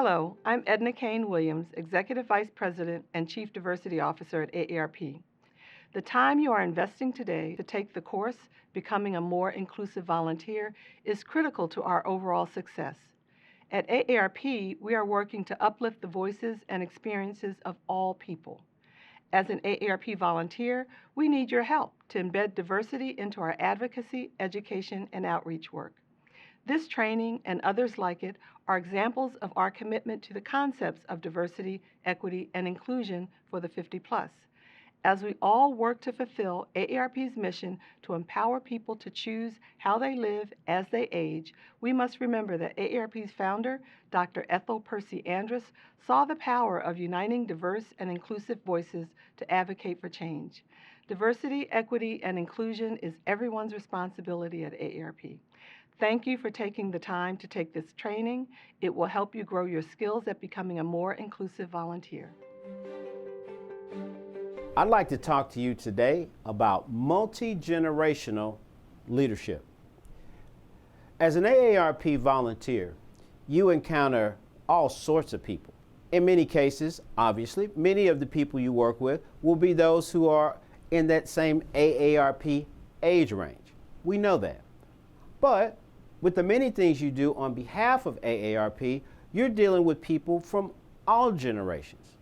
Hello, I'm Edna Kane Williams, Executive Vice President and Chief Diversity Officer at AARP. The time you are investing today to take the course, Becoming a More Inclusive Volunteer, is critical to our overall success. At AARP, we are working to uplift the voices and experiences of all people. As an AARP volunteer, we need your help to embed diversity into our advocacy, education, and outreach work. This training and others like it are examples of our commitment to the concepts of diversity, equity, and inclusion for the 50 plus. As we all work to fulfill AARP's mission to empower people to choose how they live as they age, we must remember that AARP's founder, Dr. Ethel Percy Andrus, saw the power of uniting diverse and inclusive voices to advocate for change. Diversity, equity, and inclusion is everyone's responsibility at AARP. Thank you for taking the time to take this training. It will help you grow your skills at becoming a more inclusive volunteer. I'd like to talk to you today about multi-generational leadership. As an AARP volunteer, you encounter all sorts of people. In many cases, obviously, many of the people you work with will be those who are in that same AARP age range. We know that. But with the many things you do on behalf of AARP, you're dealing with people from all generations.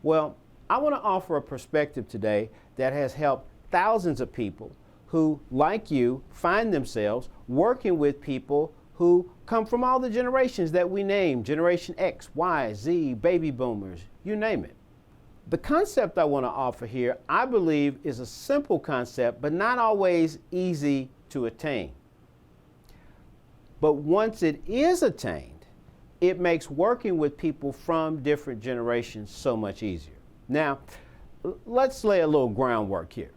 Well, I want to offer a perspective today that has helped thousands of people who, like you, find themselves working with people who come from all the generations that we name, Generation X, Y, Z, baby boomers, you name it. The concept I want to offer here, I believe, is a simple concept, but not always easy to attain. But once it is attained, it makes working with people from different generations so much easier. Now, let's lay a little groundwork here.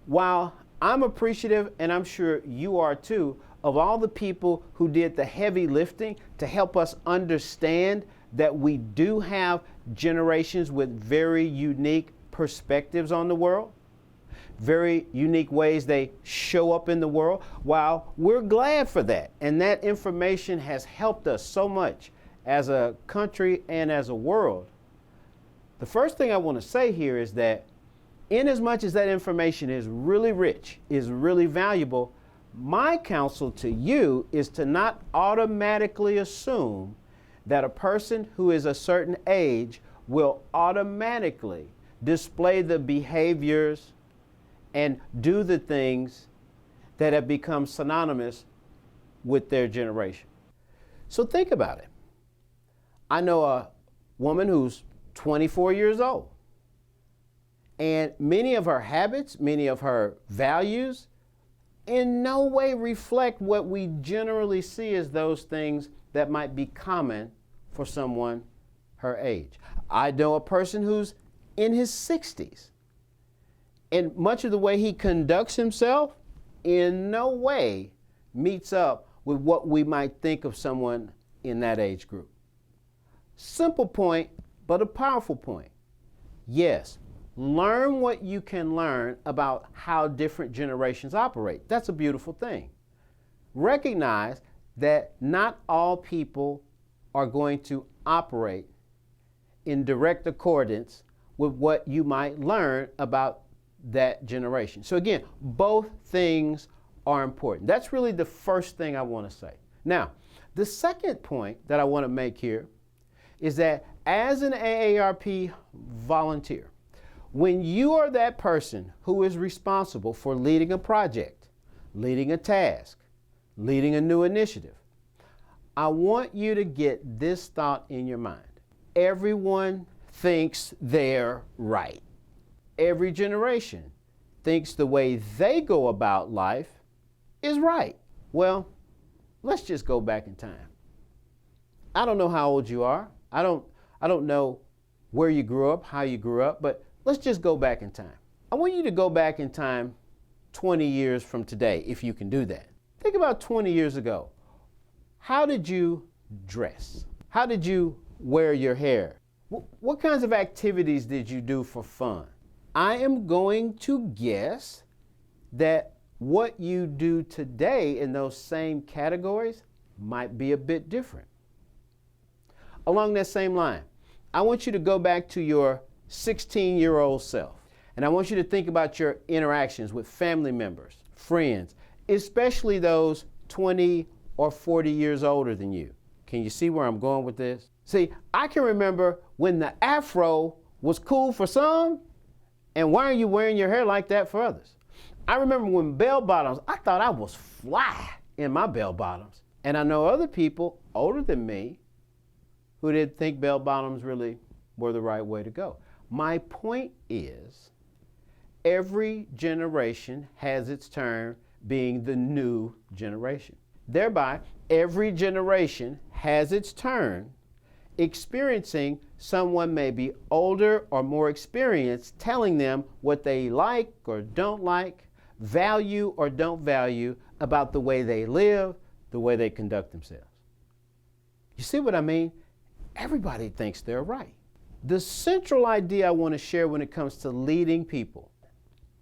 While I'm appreciative, and I'm sure you are too, of all the people who did the heavy lifting to help us understand that we do have generations with very unique perspectives on the world, very unique ways they show up in the world, while we're glad for that. And that information has helped us so much as a country and as a world. The first thing I want to say here is that inasmuch as that information is really rich, is really valuable, my counsel to you is to not automatically assume that a person who is a certain age will automatically display the behaviors and do the things that have become synonymous with their generation. So think about it. I know a woman who's 24 years old, and many of her habits, many of her values in no way reflect what we generally see as those things that might be common for someone her age. I know a person who's in his 60s, and much of the way he conducts himself in no way meets up with what we might think of someone in that age group. Simple point, but a powerful point. Yes, learn what you can learn about how different generations operate. That's a beautiful thing. Recognize that not all people are going to operate in direct accordance with what you might learn about that generation. So again, both things are important. That's really the first thing I want to say. Now, the second point that I want to make here is that as an AARP volunteer, when you are that person who is responsible for leading a project, leading a task, leading a new initiative, I want you to get this thought in your mind. Everyone thinks they're right. Every generation thinks the way they go about life is right. Well, let's just go back in time. I don't know how old you are. I don't know where you grew up, how you grew up, but let's just go back in time. I want you to go back in time 20 years from today, if you can do that. Think about 20 years ago. How did you dress? How did you wear your hair? What kinds of activities did you do for fun? I am going to guess that what you do today in those same categories might be a bit different. Along that same line, I want you to go back to your 16-year-old self. And I want you to think about your interactions with family members, friends, especially those 20 or 40 years older than you. Can you see where I'm going with this? See, I can remember when the afro was cool for some, and why are you wearing your hair like that for others? I remember when bell bottoms, I thought I was fly in my bell bottoms. And I know other people older than me who didn't think bell bottoms really were the right way to go. My point is, every generation has its turn being the new generation. Thereby, every generation has its turn experiencing someone maybe older or more experienced telling them what they like or don't like, value or don't value about the way they live, the way they conduct themselves. You see what I mean? Everybody thinks they're right. The central idea I want to share when it comes to leading people,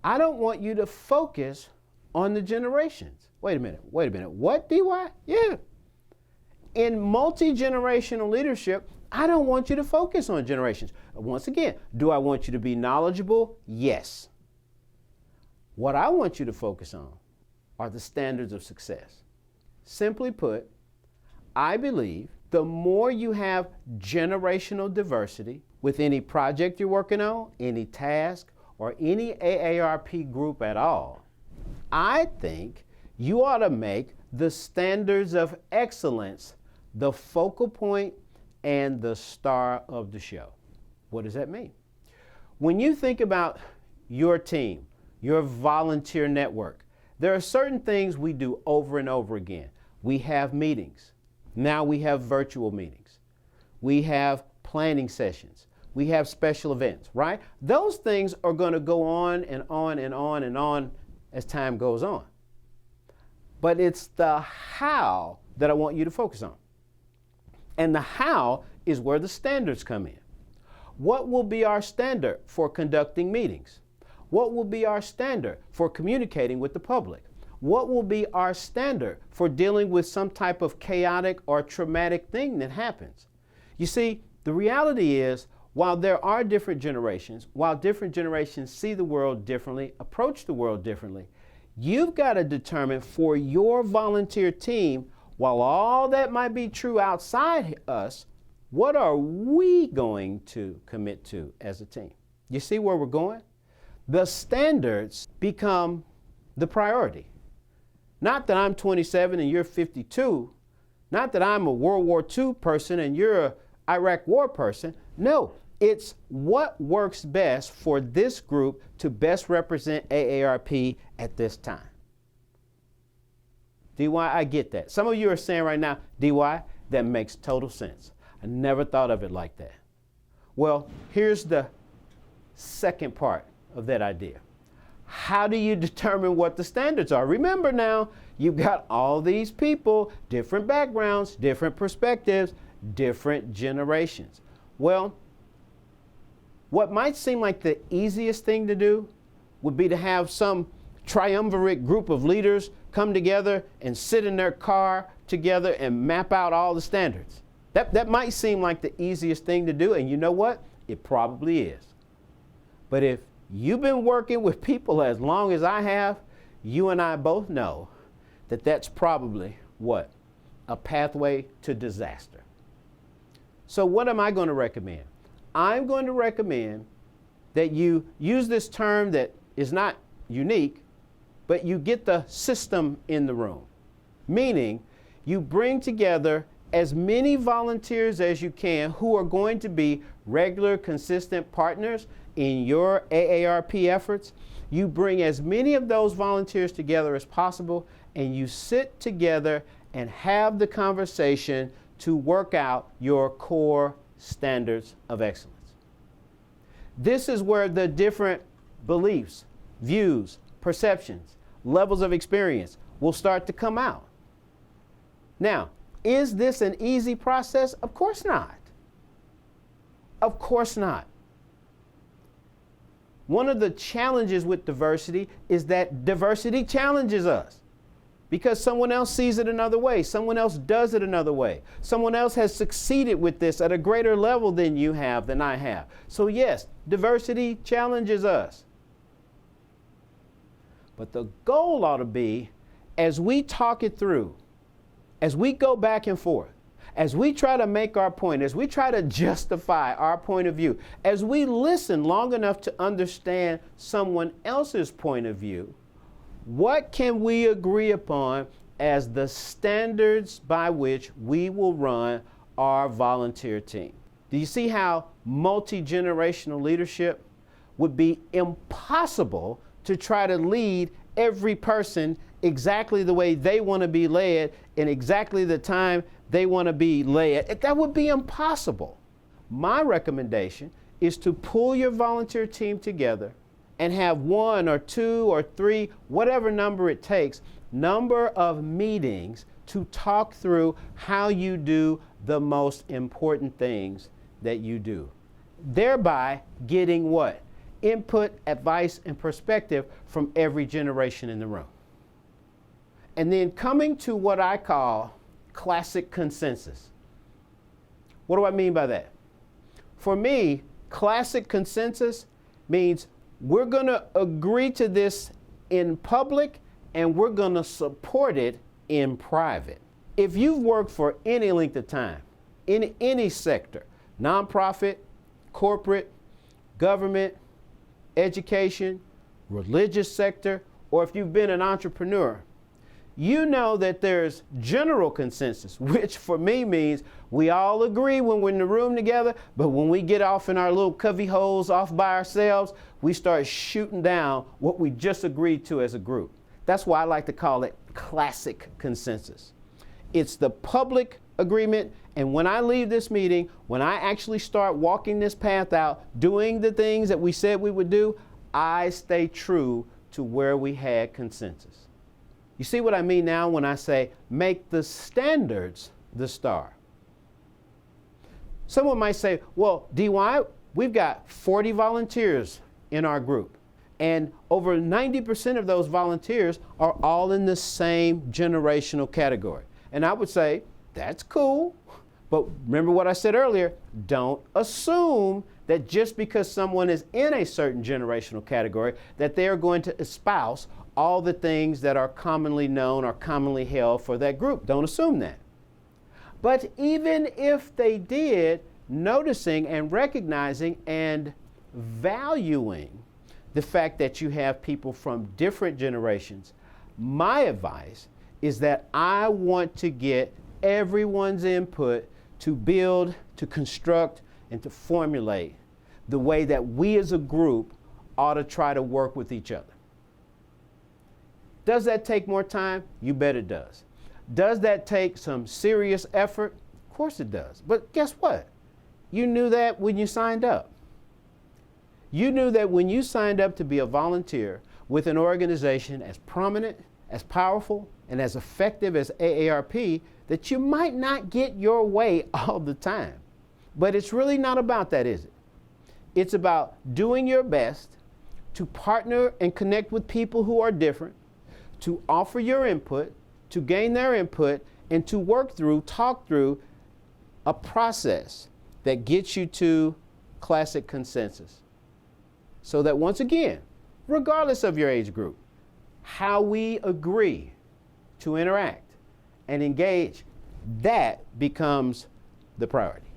I don't want you to focus on the generations. Wait a minute. What, DY? Yeah. In multi-generational leadership, I don't want you to focus on generations. Once again, do I want you to be knowledgeable? Yes. What I want you to focus on are the standards of success. Simply put, I believe the more you have generational diversity with any project you're working on, any task, or any AARP group at all, I think you ought to make the standards of excellence the focal point and the star of the show. What does that mean? When you think about your team, your volunteer network, there are certain things we do over and over again. We have meetings. Now we have virtual meetings. We have planning sessions. We have special events, right? Those things are going to go on and on and on and on as time goes on. But it's the how that I want you to focus on. And the how is where the standards come in. What will be our standard for conducting meetings? What will be our standard for communicating with the public? What will be our standard for dealing with some type of chaotic or traumatic thing that happens? You see, the reality is, while there are different generations, while different generations see the world differently, approach the world differently, you've got to determine for your volunteer team, while all that might be true outside us, what are we going to commit to as a team? You see where we're going? The standards become the priority. Not that I'm 27 and you're 52. Not that I'm a World War II person and you're an Iraq War person. No, it's what works best for this group to best represent AARP at this time. DY, I get that. Some of you are saying right now, DY, that makes total sense. I never thought of it like that. Well, here's the second part of that idea. How do you determine what the standards are? Remember now, you've got all these people, different backgrounds, different perspectives, different generations. Well, what might seem like the easiest thing to do would be to have some triumvirate group of leaders come together and sit in their car together and map out all the standards. That might seem like the easiest thing to do, and you know what? It probably is. But if you've been working with people as long as I have, you and I both know that that's probably what? A pathway to disaster. So what am I going to recommend? I'm going to recommend that you use this term that is not unique, but you get the system in the room. Meaning, you bring together as many volunteers as you can who are going to be regular, consistent partners in your AARP efforts. You bring as many of those volunteers together as possible, and you sit together and have the conversation to work out your core standards of excellence. This is where the different beliefs, views, perceptions, levels of experience will start to come out. Now, is this an easy process? Of course not. Of course not. One of the challenges with diversity is that diversity challenges us. because someone else sees it another way. Someone else does it another way. Someone else has succeeded with this at a greater level than you have, than I have. So yes, diversity challenges us. But the goal ought to be, as we talk it through, as we go back and forth, as we try to make our point, as we try to justify our point of view, as we listen long enough to understand someone else's point of view, what can we agree upon as the standards by which we will run our volunteer team? Do you see how multi-generational leadership would be impossible to try to lead every person exactly the way they want to be led in exactly the time they want to be led? That would be impossible. My recommendation is to pull your volunteer team together and have 1 or 2 or 3, whatever number it takes, number of meetings to talk through how you do the most important things that you do. Thereby getting what? Input, advice, and perspective from every generation in the room. And then coming to what I call classic consensus. What do I mean by that? For me, classic consensus means we're going to agree to this in public and we're going to support it in private. If you've worked for any length of time, in any sector, nonprofit, corporate, government, education, religious sector, or if you've been an entrepreneur, you know that there's general consensus, which for me means we all agree when we're in the room together, but when we get off in our little cubby holes off by ourselves, we start shooting down what we just agreed to as a group. That's why I like to call it classic consensus. It's the public agreement, and when I leave this meeting, when I actually start walking this path out, doing the things that we said we would do, I stay true to where we had consensus. You see what I mean now when I say make the standards the star? Someone might say, well, DY, we've got 40 volunteers in our group, and over 90% of those volunteers are all in the same generational category. And I would say, that's cool, but remember what I said earlier, don't assume that just because someone is in a certain generational category that they are going to espouse all the things that are commonly known or commonly held for that group. Don't assume that. But even if they did, noticing and recognizing and valuing the fact that you have people from different generations, my advice is that I want to get everyone's input to build, to construct, and to formulate the way that we as a group ought to try to work with each other. Does that take more time? You bet it does. Does that take some serious effort? Of course it does. But guess what? You knew that when you signed up. You knew that when you signed up to be a volunteer with an organization as prominent, as powerful, and as effective as AARP, that you might not get your way all the time. But it's really not about that, is it? It's about doing your best to partner and connect with people who are different, to offer your input, to gain their input, and to work through, talk through a process that gets you to classic consensus. So that once again, regardless of your age group, how we agree to interact and engage, that becomes the priority.